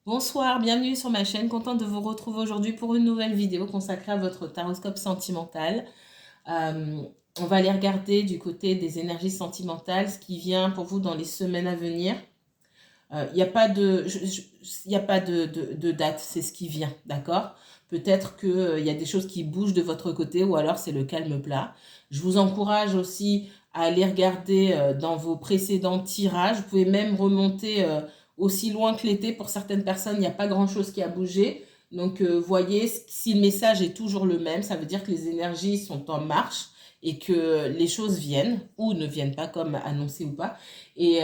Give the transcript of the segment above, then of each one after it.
Bonsoir, bienvenue sur ma chaîne, contente de vous retrouver aujourd'hui pour une nouvelle vidéo consacrée à votre taroscope sentimental. On va aller regarder du côté des énergies sentimentales, ce qui vient pour vous dans les semaines à venir. Il n'y a pas de date, c'est ce qui vient, d'accord? Peut-être qu'il y a des choses qui bougent de votre côté ou alors c'est le calme plat. Je vous encourage aussi à aller regarder dans vos précédents tirages. Vous pouvez même remonter aussi loin que l'été. Pour certaines personnes, il n'y a pas grand-chose qui a bougé. Donc, voyez, si le message est toujours le même, ça veut dire que les énergies sont en marche et que les choses viennent ou ne viennent pas comme annoncé ou pas. Et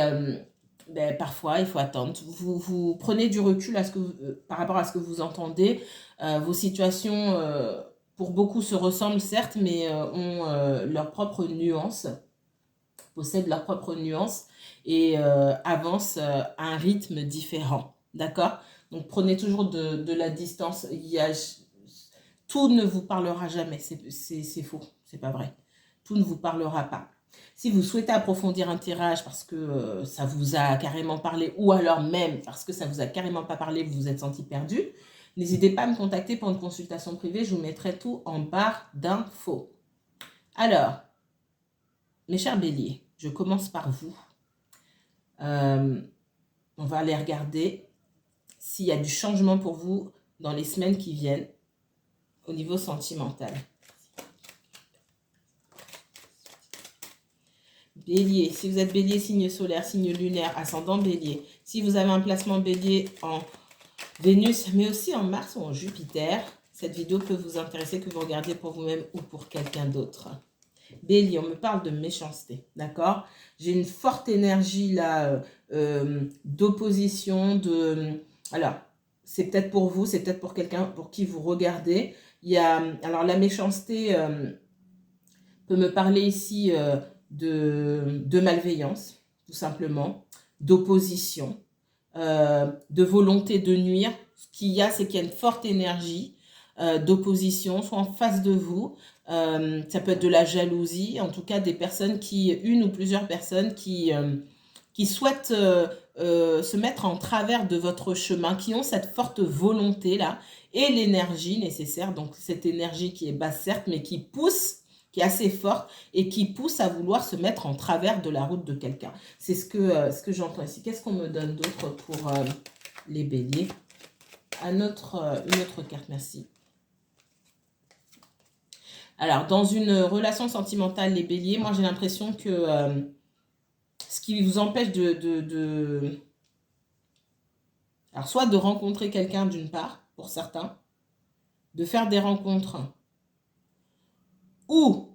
parfois, il faut attendre. Vous prenez du recul par rapport à ce que vous entendez. Vos situations, pour beaucoup, se ressemblent, certes, mais ont leurs propres nuances, possèdent leurs propres nuances et avancent à un rythme différent. D'accord? Donc, prenez toujours de la distance. Tout ne vous parlera jamais. C'est faux. C'est pas vrai. Tout ne vous parlera pas. Si vous souhaitez approfondir un tirage parce que ça vous a carrément parlé ou alors même parce que ça vous a carrément pas parlé, vous vous êtes senti perdu, n'hésitez pas à me contacter pour une consultation privée. Je vous mettrai tout en barre d'infos. Alors, mes chers béliers, je commence par vous. On va aller regarder s'il y a du changement pour vous dans les semaines qui viennent au niveau sentimental. Bélier, si vous êtes bélier, signe solaire, signe lunaire, ascendant bélier. Si vous avez un placement bélier en Vénus, mais aussi en Mars ou en Jupiter, cette vidéo peut vous intéresser, que vous regardiez pour vous-même ou pour quelqu'un d'autre. Bélier, on me parle de méchanceté, d'accord? J'ai une forte énergie là d'opposition, Alors, c'est peut-être pour vous, c'est peut-être pour quelqu'un pour qui vous regardez. Alors la méchanceté peut me parler ici de malveillance, tout simplement, d'opposition, de volonté de nuire. Ce qu'il y a, c'est qu'il y a une forte énergie d'opposition, soit en face de vous. Ça peut être de la jalousie, en tout cas des personnes une ou plusieurs personnes qui souhaitent se mettre en travers de votre chemin, qui ont cette forte volonté-là et l'énergie nécessaire, donc cette énergie qui est basse certes, mais qui pousse, qui est assez forte et qui pousse à vouloir se mettre en travers de la route de quelqu'un. C'est ce que j'entends ici. Qu'est-ce qu'on me donne d'autre pour les béliers? Une autre carte, merci. Alors, dans une relation sentimentale, les béliers, moi j'ai l'impression que ce qui vous empêche alors, soit de rencontrer quelqu'un d'une part, pour certains, de faire des rencontres, ou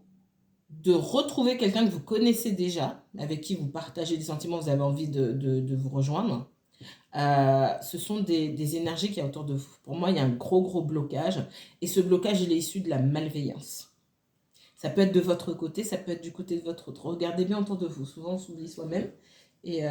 de retrouver quelqu'un que vous connaissez déjà, avec qui vous partagez des sentiments, vous avez envie de vous rejoindre. Ce sont des énergies qu'il y a autour de vous. Pour moi, il y a un gros blocage, et ce blocage, il est issu de la malveillance. Ça peut être de votre côté, ça peut être du côté de votre autre. Regardez bien autour de vous. Souvent, on s'oublie soi-même et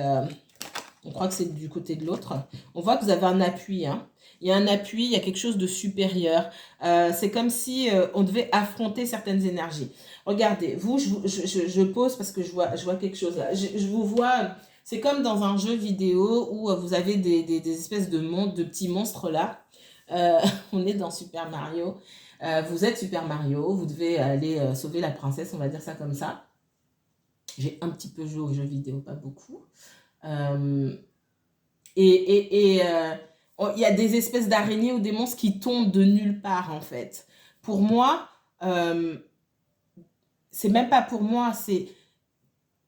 on croit que c'est du côté de l'autre. On voit que vous avez un appui. Hein. Il y a un appui, il y a quelque chose de supérieur. C'est comme si on devait affronter certaines énergies. Regardez, vous, je pose parce que je vois quelque chose là. Je vous vois, c'est comme dans un jeu vidéo où vous avez des espèces de petits monstres là. On est dans Super Mario. Vous êtes Super Mario, vous devez aller sauver la princesse, on va dire ça comme ça. J'ai un petit peu joué aux jeux vidéo, pas beaucoup. Il y a des espèces d'araignées ou des monstres qui tombent de nulle part, en fait. Pour moi, c'est même pas pour moi, c'est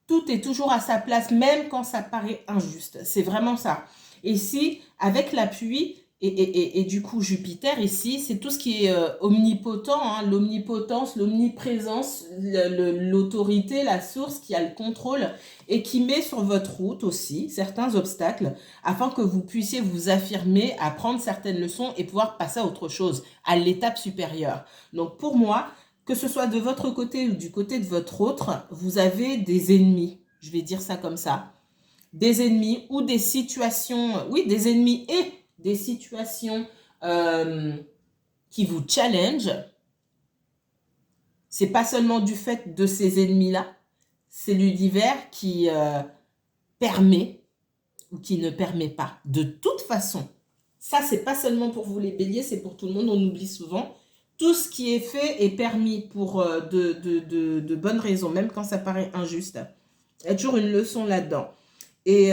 tout est toujours à sa place, même quand ça paraît injuste. C'est vraiment ça. Et si, avec l'appui, et du coup, Jupiter, ici, c'est tout ce qui est omnipotent, hein, l'omnipotence, l'omniprésence, l'autorité, la source qui a le contrôle et qui met sur votre route aussi certains obstacles afin que vous puissiez vous affirmer, apprendre certaines leçons et pouvoir passer à autre chose, à l'étape supérieure. Donc, pour moi, que ce soit de votre côté ou du côté de votre autre, vous avez des ennemis, je vais dire ça comme ça. Des ennemis ou des situations, oui, des ennemis et des situations qui vous challenge. C'est pas seulement du fait de ces ennemis-là, c'est l'univers qui permet ou qui ne permet pas. De toute façon, Ça, c'est pas seulement pour vous les béliers, c'est pour tout le monde, on oublie souvent. Tout ce qui est fait est permis pour de bonnes raisons, même quand ça paraît injuste. Il y a toujours une leçon là-dedans. Et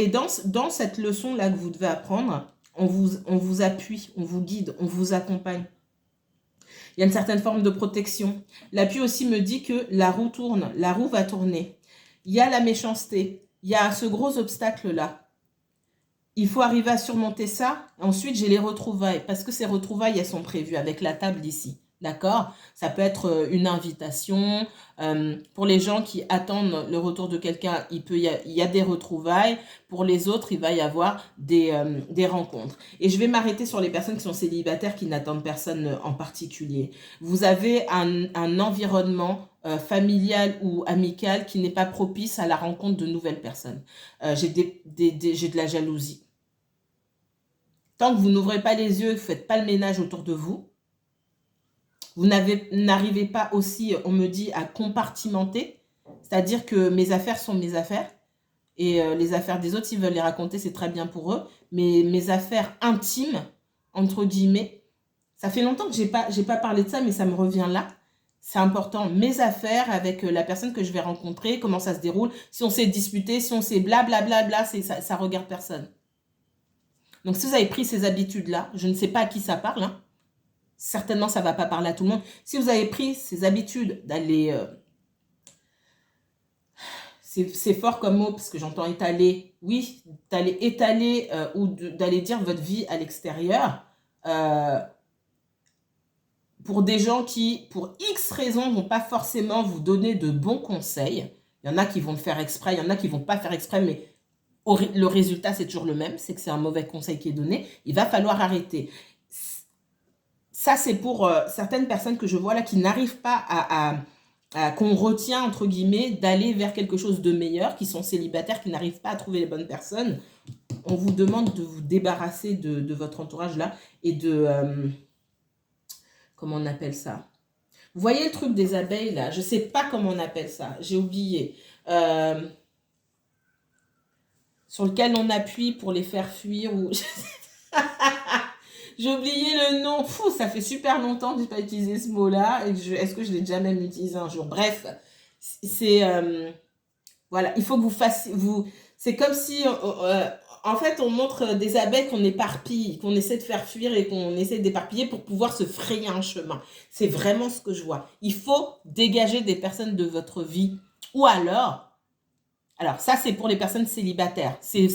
dans cette leçon-là que vous devez apprendre, on vous appuie, on vous guide, on vous accompagne. Il y a une certaine forme de protection. L'appui aussi me dit que la roue tourne, la roue va tourner. Il y a la méchanceté, il y a ce gros obstacle-là. Il faut arriver à surmonter ça. Ensuite, j'ai les retrouvailles, parce que ces retrouvailles, elles sont prévues avec la table ici. D'accord? Ça peut être une invitation. Pour les gens qui attendent le retour de quelqu'un, il y a des retrouvailles. Pour les autres, il va y avoir des rencontres. Et je vais m'arrêter sur les personnes qui sont célibataires, qui n'attendent personne en particulier. Vous avez un environnement familial ou amical qui n'est pas propice à la rencontre de nouvelles personnes. J'ai de la jalousie. Tant que vous n'ouvrez pas les yeux, vous ne faites pas le ménage autour de vous, vous n'arrivez pas aussi, on me dit, à compartimenter. C'est-à-dire que mes affaires sont mes affaires. Et les affaires des autres, s'ils veulent les raconter, c'est très bien pour eux. Mais mes affaires intimes, entre guillemets, ça fait longtemps que j'ai pas parlé de ça, mais ça me revient là. C'est important. Mes affaires avec la personne que je vais rencontrer, comment ça se déroule. Si on s'est disputé, si on s'est blablabla, ça regarde personne. Donc, si vous avez pris ces habitudes-là, je ne sais pas à qui ça parle, hein. Certainement, ça ne va pas parler à tout le monde. Si vous avez pris ces habitudes d'aller... c'est fort comme mot, parce que j'entends étaler. Oui, d'aller étaler ou d'aller dire votre vie à l'extérieur. Pour des gens qui, pour X raisons, ne vont pas forcément vous donner de bons conseils. Il y en a qui vont le faire exprès, il y en a qui ne vont pas faire exprès, mais le résultat, c'est toujours le même. C'est que c'est un mauvais conseil qui est donné. Il va falloir arrêter. Ça, c'est pour certaines personnes que je vois là qui n'arrivent pas qu'on retient, entre guillemets, d'aller vers quelque chose de meilleur, qui sont célibataires, qui n'arrivent pas à trouver les bonnes personnes. On vous demande de vous débarrasser de votre entourage là et de... comment on appelle ça? Vous voyez le truc des abeilles là? Je ne sais pas comment on appelle ça. J'ai oublié. Sur lequel on appuie pour les faire fuir ou... J'ai oublié le nom. Fou, ça fait super longtemps que je n'ai pas utilisé ce mot-là. Est-ce que je l'ai déjà même utilisé un jour? Bref, c'est... voilà, il faut que vous fassiez... c'est comme si... en fait, on montre des abeilles qu'on éparpille, qu'on essaie de faire fuir et qu'on essaie d'éparpiller pour pouvoir se frayer un chemin. C'est vraiment ce que je vois. Il faut dégager des personnes de votre vie. Ou alors ça, c'est pour les personnes célibataires. C'est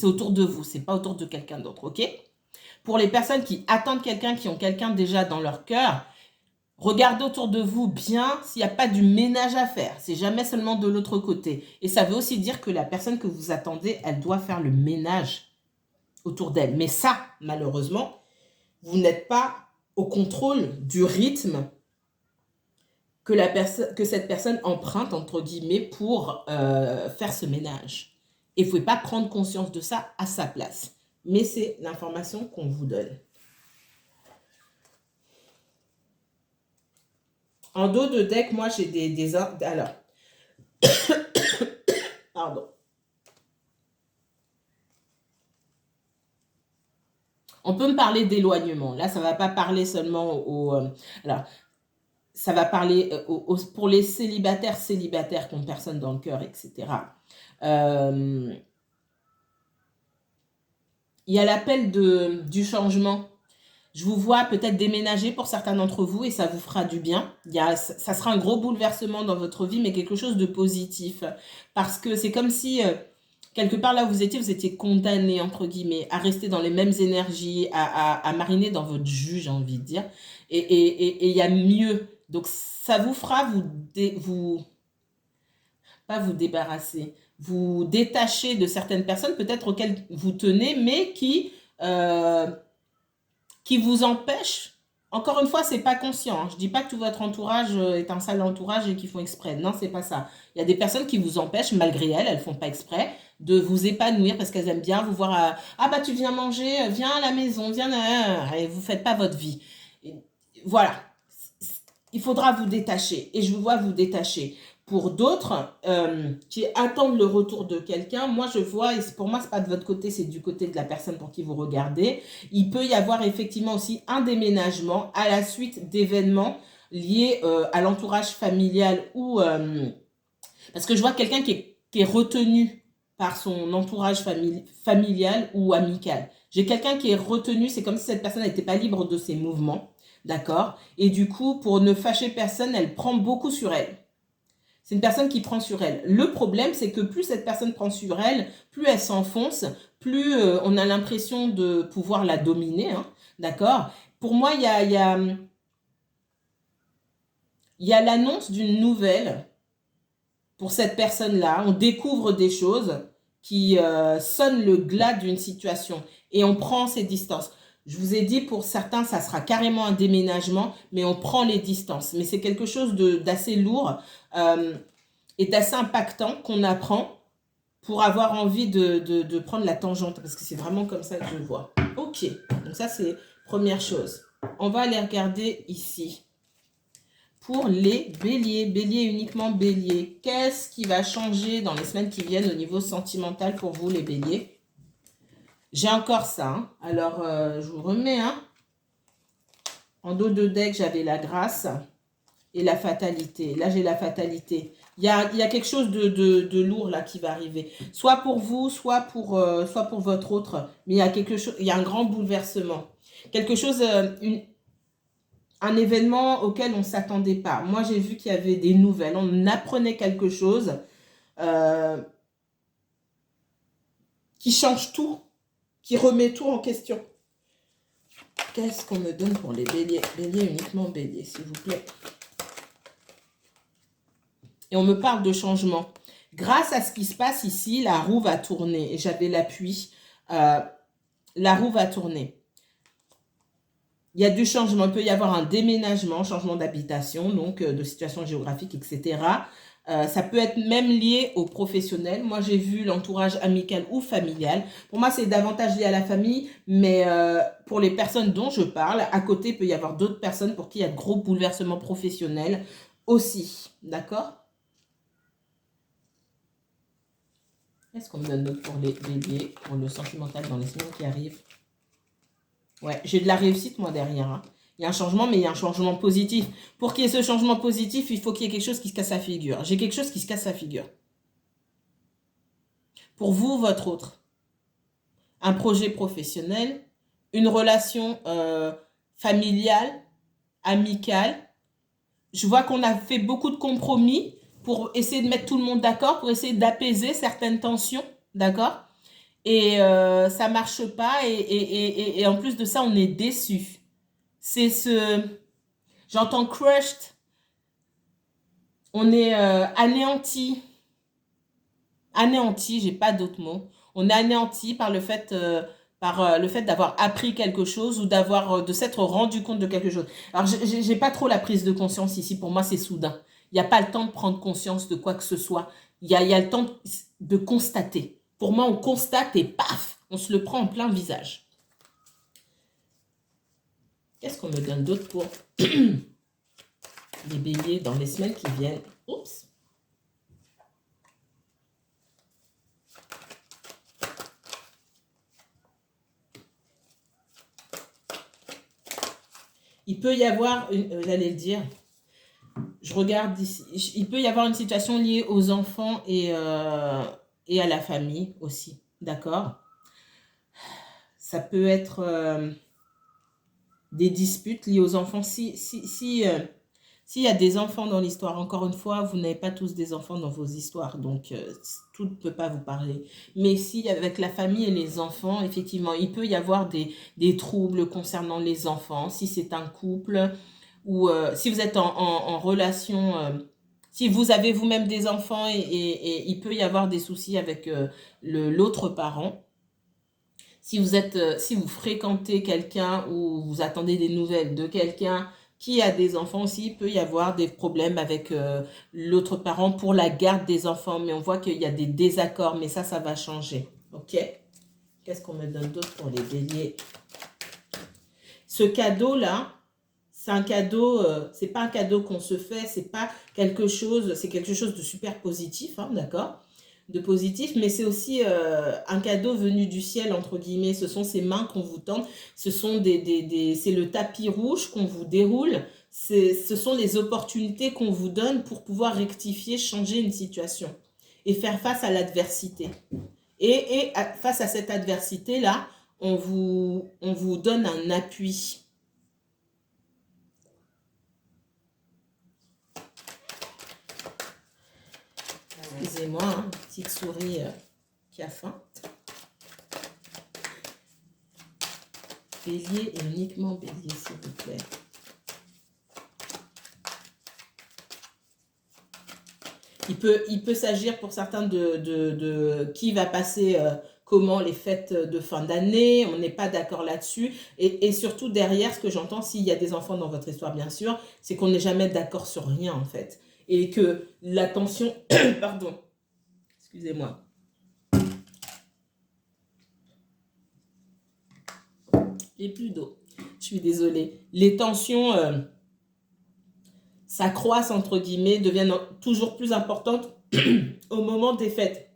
autour de vous. C'est pas autour de quelqu'un d'autre, ok? Pour les personnes qui attendent quelqu'un, qui ont quelqu'un déjà dans leur cœur, regardez autour de vous bien s'il n'y a pas du ménage à faire. C'est jamais seulement de l'autre côté. Et ça veut aussi dire que la personne que vous attendez, elle doit faire le ménage autour d'elle. Mais ça, malheureusement, vous n'êtes pas au contrôle du rythme que cette personne emprunte, entre guillemets, pour faire ce ménage. Et vous ne pouvez pas prendre conscience de ça à sa place. Mais c'est l'information qu'on vous donne. En dos de deck, moi, j'ai alors, pardon. On peut me parler d'éloignement. Là, ça ne va pas parler seulement alors, ça va parler pour les célibataires qui ont personne dans le cœur, etc. Il y a l'appel du changement. Je vous vois peut-être déménager pour certains d'entre vous et ça vous fera du bien. Ça sera un gros bouleversement dans votre vie, mais quelque chose de positif. Parce que c'est comme si, quelque part là où vous étiez condamné, entre guillemets, à rester dans les mêmes énergies, à mariner dans votre jus, j'ai envie de dire. Et il y a mieux. Donc, ça vous fera pas vous débarrasser, vous détacher de certaines personnes peut-être auxquelles vous tenez, mais qui vous empêchent. Encore une fois, c'est pas conscient. Hein. Je dis pas que tout votre entourage est un sale entourage et qu'ils font exprès. Non, c'est pas ça. Il y a des personnes qui vous empêchent, malgré elles font pas exprès, de vous épanouir parce qu'elles aiment bien vous voir. Ah bah tu viens manger, viens à la maison, viens et vous faites pas votre vie. Et voilà. Il faudra vous détacher et je vous vois vous détacher. Pour d'autres qui attendent le retour de quelqu'un, moi je vois, et pour moi c'est pas de votre côté, c'est du côté de la personne pour qui vous regardez, il peut y avoir effectivement aussi un déménagement à la suite d'événements liés à l'entourage familial ou... parce que je vois quelqu'un qui est retenu par son entourage familial ou amical. J'ai quelqu'un qui est retenu, c'est comme si cette personne n'était pas libre de ses mouvements, d'accord? Et du coup, pour ne fâcher personne, elle prend beaucoup sur elle. C'est une personne qui prend sur elle. Le problème, c'est que plus cette personne prend sur elle, plus elle s'enfonce, plus on a l'impression de pouvoir la dominer, hein, d'accord? Pour moi, il y a l'annonce d'une nouvelle pour cette personne-là. On découvre des choses qui sonnent le glas d'une situation et on prend ses distances. Je vous ai dit, pour certains, ça sera carrément un déménagement, mais on prend les distances. Mais c'est quelque chose d'assez lourd et d'assez impactant qu'on apprend pour avoir envie de prendre la tangente, parce que c'est vraiment comme ça que je vois. Ok, donc ça c'est première chose. On va aller regarder ici. Pour les béliers, bélier uniquement bélier, qu'est-ce qui va changer dans les semaines qui viennent au niveau sentimental pour vous les béliers? J'ai encore ça, hein. Alors je vous remets, hein. En dos de deck, j'avais la grâce et la fatalité. Là, j'ai la fatalité. Il y a quelque chose de lourd là qui va arriver. Soit pour vous, soit pour votre autre. Mais il y a quelque chose, il y a un grand bouleversement. Quelque chose, un événement auquel on ne s'attendait pas. Moi, j'ai vu qu'il y avait des nouvelles. On apprenait quelque chose qui change tout, qui remet tout en question. Qu'est-ce qu'on me donne pour les béliers? Bélier, uniquement bélier, s'il vous plaît. Et on me parle de changement. Grâce à ce qui se passe ici, la roue va tourner. Et j'avais l'appui. La roue va tourner. Il y a du changement. Il peut y avoir un déménagement, changement d'habitation, donc de situation géographique, etc. Ça peut être même lié au professionnel. Moi, j'ai vu l'entourage amical ou familial. Pour moi, c'est davantage lié à la famille, mais pour les personnes dont je parle, à côté, il peut y avoir d'autres personnes pour qui il y a de gros bouleversements professionnels aussi. D'accord? Qu'est-ce qu'on me donne d'autre pour les béliers, pour le sentimental dans les semaines qui arrivent? Ouais, j'ai de la réussite, moi, derrière, hein. Il y a un changement, mais il y a un changement positif. Pour qu'il y ait ce changement positif, il faut qu'il y ait quelque chose qui se casse la figure. J'ai quelque chose qui se casse la figure. Pour vous, votre autre. Un projet professionnel, une relation familiale, amicale. Je vois qu'on a fait beaucoup de compromis pour essayer de mettre tout le monde d'accord, pour essayer d'apaiser certaines tensions, d'accord? Et ça marche pas et en plus de ça, on est déçu. C'est ce... J'entends crushed. On est anéanti. Anéanti, j'ai pas d'autre mot. On est anéanti par le fait... le fait d'avoir appris quelque chose ou de s'être rendu compte de quelque chose. Alors, j'ai pas trop la prise de conscience ici. Pour moi, c'est soudain. Il n'y a pas le temps de prendre conscience de quoi que ce soit. Il y a le temps de constater. Pour moi, on constate et paf, on se le prend en plein visage. Qu'est-ce qu'on me donne d'autre pour les béliers dans les semaines qui viennent? Oups. Il peut y avoir, j'allais le dire, je regarde ici, il peut y avoir une situation liée aux enfants et à la famille aussi, d'accord? Ça peut être des disputes liées aux enfants. S'il y a des enfants dans l'histoire, encore une fois, vous n'avez pas tous des enfants dans vos histoires, donc tout ne peut pas vous parler. Mais si avec la famille et les enfants, effectivement, il peut y avoir des troubles concernant les enfants, si c'est un couple, ou si vous êtes en relation, si vous avez vous-même des enfants et il peut y avoir des soucis avec l'autre parent. Si vous fréquentez quelqu'un ou vous attendez des nouvelles de quelqu'un qui a des enfants aussi, il peut y avoir des problèmes avec l'autre parent pour la garde des enfants. Mais on voit qu'il y a des désaccords, mais ça va changer. Ok? Qu'est-ce qu'on me donne d'autre pour les béliers? Ce cadeau-là, c'est un cadeau, c'est pas un cadeau qu'on se fait, c'est pas quelque chose, c'est quelque chose de super positif, hein, d'accord? De positif, mais c'est aussi un cadeau venu du ciel, entre guillemets. Ce sont ces mains qu'on vous tend, ce sont c'est le tapis rouge qu'on vous déroule, ce sont les opportunités qu'on vous donne pour pouvoir rectifier, changer une situation et faire face à l'adversité. Face à cette adversité-là, on vous donne un appui. Excusez-moi, hein, petite souris qui a faim. Bélier et uniquement bélier, s'il vous plaît. Il peut s'agir pour certains de qui va passer comment les fêtes de fin d'année. On n'est pas d'accord là-dessus. Et surtout derrière, ce que j'entends, s'il y a des enfants dans votre histoire, bien sûr, c'est qu'on n'est jamais d'accord sur rien, en fait. Et que la tension... Pardon. Excusez-moi. J'ai plus d'eau. Je suis désolée. Les tensions s'accroissent, entre guillemets, deviennent toujours plus importantes au moment des fêtes.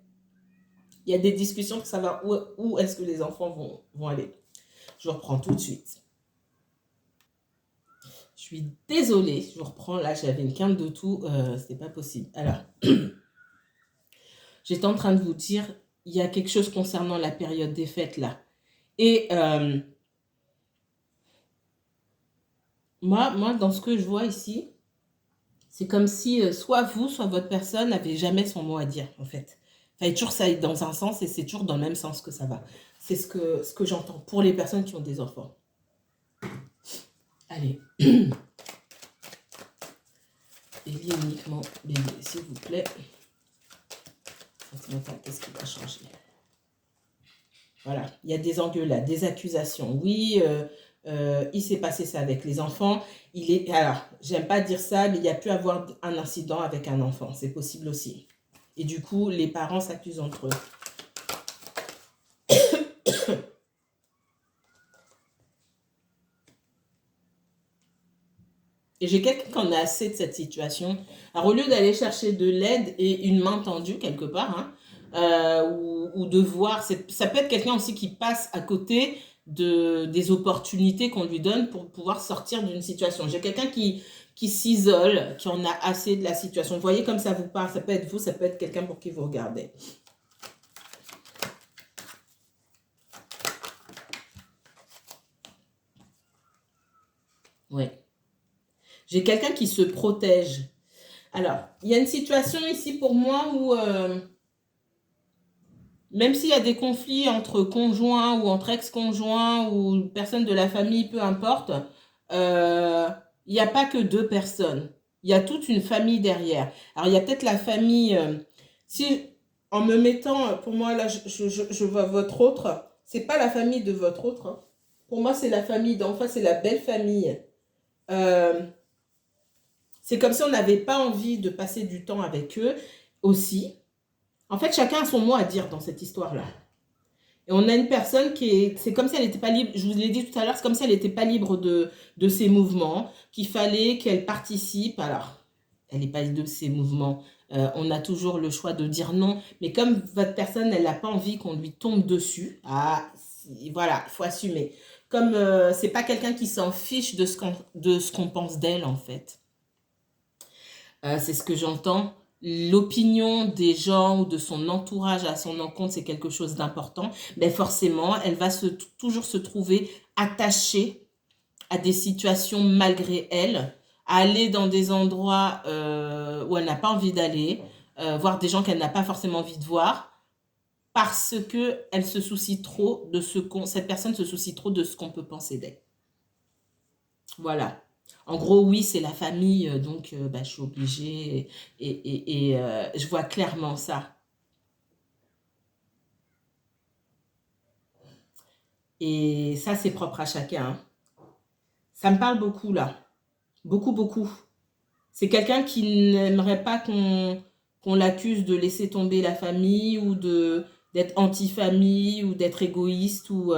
Il y a des discussions pour savoir où est-ce que les enfants vont aller. Je reprends tout de suite. Je suis désolée. Je reprends. Là, j'avais une quinte de tout. C'est pas possible. Alors, j'étais en train de vous dire, il y a quelque chose concernant la période des fêtes, là. Et moi, dans ce que je vois ici, c'est comme si soit vous, soit votre personne n'avait jamais son mot à dire, en fait. Enfin, toujours ça dans un sens et c'est toujours dans le même sens que ça va. C'est ce que j'entends pour les personnes qui ont des enfants. Allez. Bélier uniquement, bélier, s'il vous plaît. Sentimental, qu'est-ce qui va changer? Voilà, il y a des engueulades, des accusations. Oui, il s'est passé ça avec les enfants. Alors, j'aime pas dire ça, mais il y a pu avoir un incident avec un enfant. C'est possible aussi. Et du coup, les parents s'accusent entre eux. Et j'ai quelqu'un qui en a assez de cette situation. Alors, au lieu d'aller chercher de l'aide et une main tendue quelque part, hein, ou de voir, ça peut être quelqu'un aussi qui passe à côté des opportunités qu'on lui donne pour pouvoir sortir d'une situation. J'ai quelqu'un qui s'isole, qui en a assez de la situation. Vous voyez comme ça vous parle, ça peut être vous, ça peut être quelqu'un pour qui vous regardez. Ouais. J'ai quelqu'un qui se protège. Alors, il y a une situation ici pour moi où, même s'il y a des conflits entre conjoints ou entre ex-conjoints ou personnes de la famille, peu importe, il n'y a pas que deux personnes. Il y a toute une famille derrière. Alors, il y a peut-être la famille... si, en me mettant, pour moi, là, je vois votre autre. C'est pas la famille de votre autre. Hein. Pour moi, c'est la famille d'en face, c'est la belle famille. C'est comme si on n'avait pas envie de passer du temps avec eux aussi. En fait, chacun a son mot à dire dans cette histoire-là. Et on a une personne c'est comme si elle n'était pas libre, je vous l'ai dit tout à l'heure, c'est comme si elle n'était pas libre de ses mouvements, qu'il fallait qu'elle participe. Alors, elle n'est pas libre de ses mouvements. On a toujours le choix de dire non. Mais comme votre personne, elle n'a pas envie qu'on lui tombe dessus, voilà, il faut assumer. Comme c'est pas quelqu'un qui s'en fiche de ce qu'on pense d'elle, en fait. C'est ce que j'entends. L'opinion des gens ou de son entourage à son encontre, c'est quelque chose d'important. Mais forcément, elle va toujours se trouver attachée à des situations malgré elle, à aller dans des endroits où elle n'a pas envie d'aller, voir des gens qu'elle n'a pas forcément envie de voir, parce que elle se soucie trop de cette personne se soucie trop de ce qu'on peut penser d'elle. Voilà. En gros, oui, c'est la famille, donc je suis obligée et je vois clairement ça. Et ça, c'est propre à chacun. Hein. Ça me parle beaucoup, là. Beaucoup, beaucoup. C'est quelqu'un qui n'aimerait pas qu'on l'accuse de laisser tomber la famille ou d'être anti-famille ou d'être égoïste ou...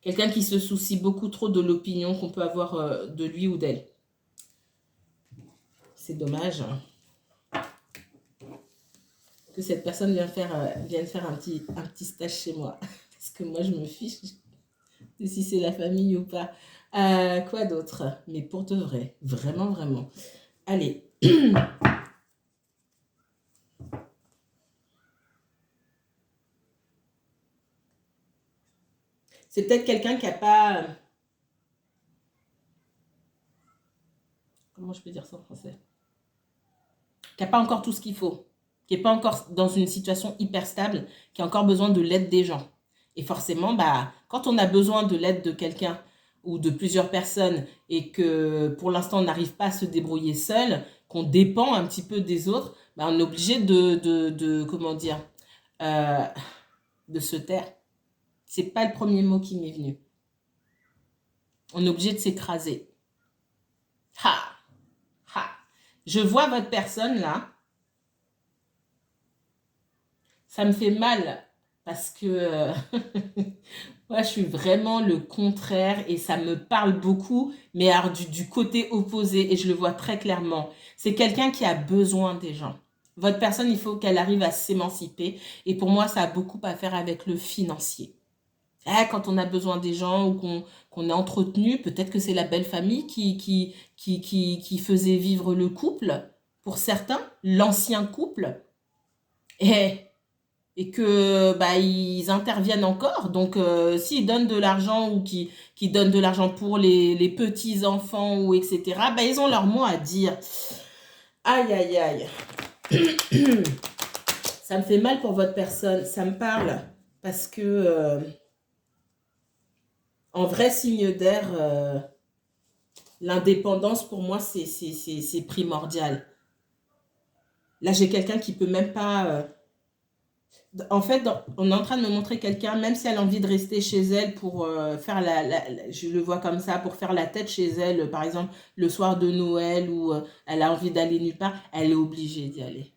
Quelqu'un qui se soucie beaucoup trop de l'opinion qu'on peut avoir de lui ou d'elle. C'est dommage que cette personne vienne faire un petit stage chez moi. Parce que moi, je me fiche de si c'est la famille ou pas. Quoi d'autre? Mais pour de vrai, vraiment, vraiment. Allez. C'est peut-être quelqu'un qui n'a pas... Comment je peux dire ça en français? Qui n'a pas encore tout ce qu'il faut. Qui n'est pas encore dans une situation hyper stable, qui a encore besoin de l'aide des gens. Et forcément, bah, quand on a besoin de l'aide de quelqu'un ou de plusieurs personnes et que pour l'instant on n'arrive pas à se débrouiller seul, qu'on dépend un petit peu des autres, bah, on est obligé comment dire, euh, de se taire. C'est pas le premier mot qui m'est venu. On est obligé de s'écraser. Ha! Ha! Je vois votre personne là. Ça me fait mal parce que moi, je suis vraiment le contraire et ça me parle beaucoup, mais alors du côté opposé et je le vois très clairement. C'est quelqu'un qui a besoin des gens. Votre personne, il faut qu'elle arrive à s'émanciper et pour moi, ça a beaucoup à faire avec le financier. Quand on a besoin des gens ou qu'on est entretenu, peut-être que c'est la belle famille qui faisait vivre le couple, pour certains, l'ancien couple, et, et que bah, ils interviennent encore. Donc, s'ils donnent de l'argent ou qui donnent de l'argent pour les petits-enfants ou etc., bah, ils ont leur mot à dire. Aïe, aïe, aïe. Ça me fait mal pour votre personne, ça me parle parce que... en vrai signe d'air, l'indépendance pour moi c'est primordial. Là j'ai quelqu'un qui peut même pas... en fait, on est en train de me montrer quelqu'un, même si elle a envie de rester chez elle pour faire je le vois comme ça, pour faire la tête chez elle, par exemple le soir de Noël ou elle a envie d'aller nulle part, elle est obligée d'y aller.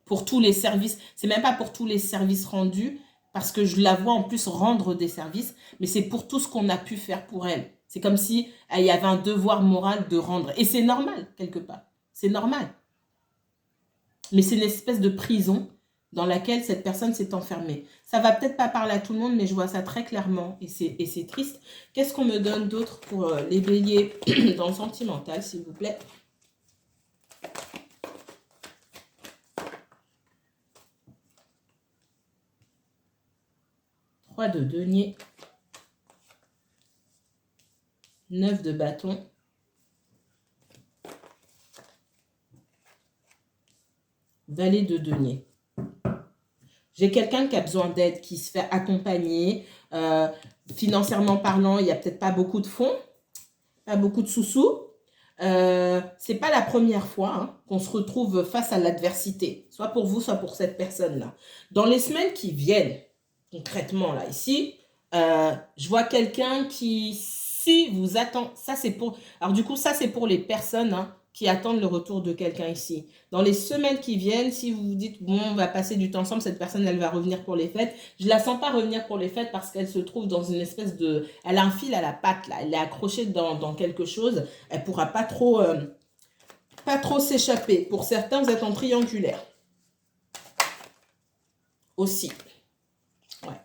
Pour tous les services, c'est même pas pour tous les services rendus, parce que je la vois en plus rendre des services, mais c'est pour tout ce qu'on a pu faire pour elle. C'est comme si il y avait un devoir moral de rendre. Et c'est normal, quelque part. C'est normal. Mais c'est une espèce de prison dans laquelle cette personne s'est enfermée. Ça va peut-être pas parler à tout le monde, mais je vois ça très clairement et c'est triste. Qu'est-ce qu'on me donne d'autre pour les béliers dans le sentimental, s'il vous plaît? 3 de denier, 9 de bâton, valet de denier. J'ai quelqu'un qui a besoin d'aide, qui se fait accompagner. Financièrement parlant, il n'y a peut-être pas beaucoup de fonds, pas beaucoup de sous-sous. C'est pas la première fois qu'on se retrouve face à l'adversité, soit pour vous, soit pour cette personne-là. Dans les semaines qui viennent, concrètement là, ici, je vois quelqu'un qui, si vous attend, ça c'est pour, alors du coup, ça c'est pour les personnes qui attendent le retour de quelqu'un ici. Dans les semaines qui viennent, si vous vous dites, bon, on va passer du temps ensemble, cette personne, elle va revenir pour les fêtes. Je la sens pas revenir pour les fêtes parce qu'elle se trouve dans une espèce de... Elle a un fil à la patte, là. Elle est accrochée dans quelque chose. Elle pourra pas trop s'échapper. Pour certains, vous êtes en triangulaire. Aussi. Ouais.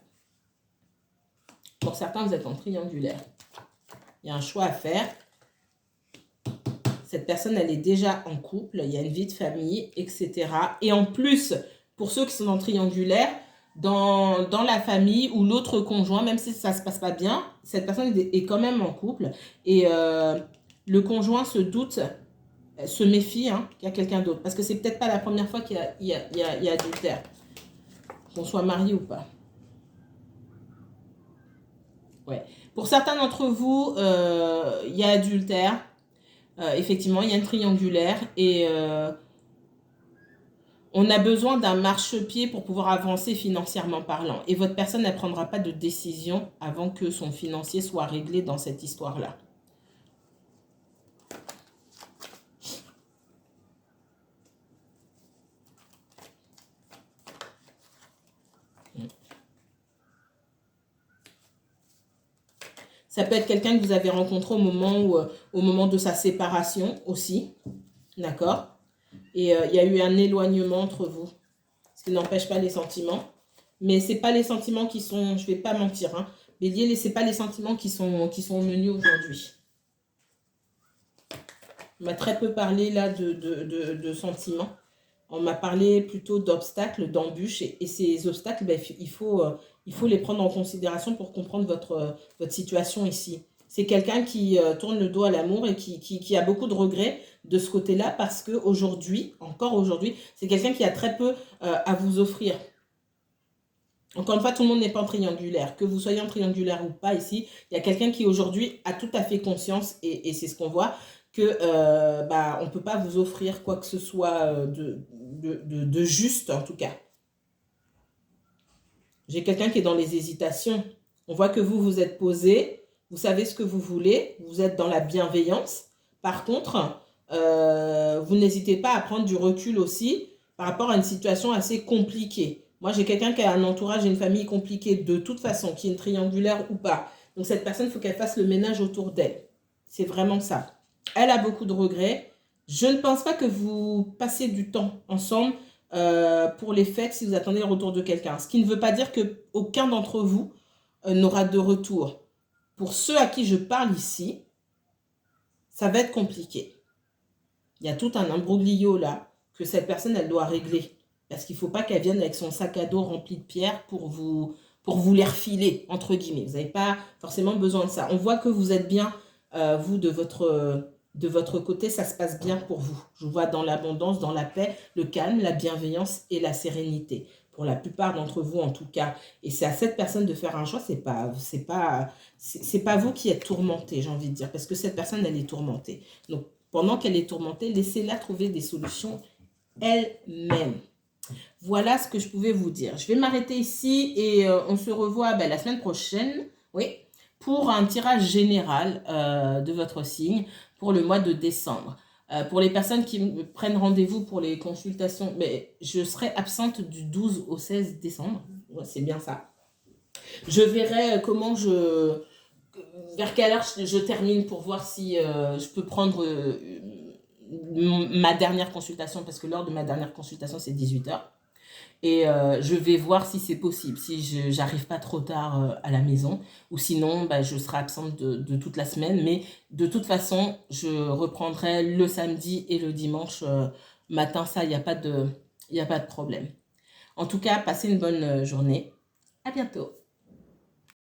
Pour certains, vous êtes en triangulaire. Il y a un choix à faire. Cette personne, elle est déjà en couple, il y a une vie de famille, etc. Et en plus, pour ceux qui sont en triangulaire, dans la famille ou l'autre conjoint, même si ça ne se passe pas bien, cette personne est quand même en couple. Et le conjoint se doute, se méfie qu'il y a quelqu'un d'autre. Parce que c'est peut-être pas la première fois qu'il y a adultère, qu'on soit marié ou pas. Ouais. Pour certains d'entre vous, il y a adultère. Effectivement, il y a une triangulaire et on a besoin d'un marchepied pour pouvoir avancer financièrement parlant. Et votre personne ne prendra pas de décision avant que son financier soit réglé dans cette histoire-là. Ça peut être quelqu'un que vous avez rencontré au moment de sa séparation aussi. D'accord? Et il y a eu un éloignement entre vous. Ce qui n'empêche pas les sentiments. Mais ce n'est pas les sentiments qui sont, je ne vais pas mentir, hein. Bélier, ce n'est pas les sentiments qui sont au menu aujourd'hui. On m'a très peu parlé là de sentiments. On m'a parlé plutôt d'obstacles, d'embûches. Et ces obstacles, ben, il faut les prendre en considération pour comprendre votre situation ici. C'est quelqu'un qui tourne le dos à l'amour et qui a beaucoup de regrets de ce côté-là parce qu'aujourd'hui, encore aujourd'hui, c'est quelqu'un qui a très peu à vous offrir. Encore une fois, tout le monde n'est pas en triangulaire. Que vous soyez en triangulaire ou pas ici, il y a quelqu'un qui aujourd'hui a tout à fait conscience, et c'est ce qu'on voit, que on ne peut pas vous offrir quoi que ce soit de juste, en tout cas. J'ai quelqu'un qui est dans les hésitations. On voit que vous êtes posé, vous savez ce que vous voulez, vous êtes dans la bienveillance. Par contre, vous n'hésitez pas à prendre du recul aussi par rapport à une situation assez compliquée. Moi, j'ai quelqu'un qui a un entourage et une famille compliquée de toute façon, qui est une triangulaire ou pas. Donc, cette personne, il faut qu'elle fasse le ménage autour d'elle. C'est vraiment ça. Elle a beaucoup de regrets. Je ne pense pas que vous passiez du temps ensemble pour les fêtes si vous attendez le retour de quelqu'un. Ce qui ne veut pas dire qu'aucun d'entre vous n'aura de retour. Pour ceux à qui je parle ici, ça va être compliqué. Il y a tout un imbroglio là que cette personne, elle doit régler. Parce qu'il ne faut pas qu'elle vienne avec son sac à dos rempli de pierres pour vous les refiler, entre guillemets. Vous n'avez pas forcément besoin de ça. On voit que vous êtes bien, vous, de votre côté, ça se passe bien pour vous. Je vous vois dans l'abondance, dans la paix, le calme, la bienveillance et la sérénité. Pour la plupart d'entre vous, en tout cas. Et c'est à cette personne de faire un choix. C'est pas vous qui êtes tourmenté, j'ai envie de dire. Parce que cette personne, elle est tourmentée. Donc, pendant qu'elle est tourmentée, laissez-la trouver des solutions elle-même. Voilà ce que je pouvais vous dire. Je vais m'arrêter ici et on se revoit la semaine prochaine, oui, pour un tirage général de votre signe pour le mois de décembre. Pour les personnes qui me prennent rendez-vous pour les consultations, mais je serai absente du 12 au 16 décembre. Ouais, c'est bien ça. Je verrai vers quelle heure je termine pour voir si je peux prendre ma dernière consultation, parce que l'heure de ma dernière consultation, c'est 18h. Et je vais voir si c'est possible, si je n'arrive pas trop tard à la maison, ou sinon je serai absente de toute la semaine. Mais de toute façon, je reprendrai le samedi et le dimanche matin, ça, il n'y a pas de problème. En tout cas, passez une bonne journée. À bientôt.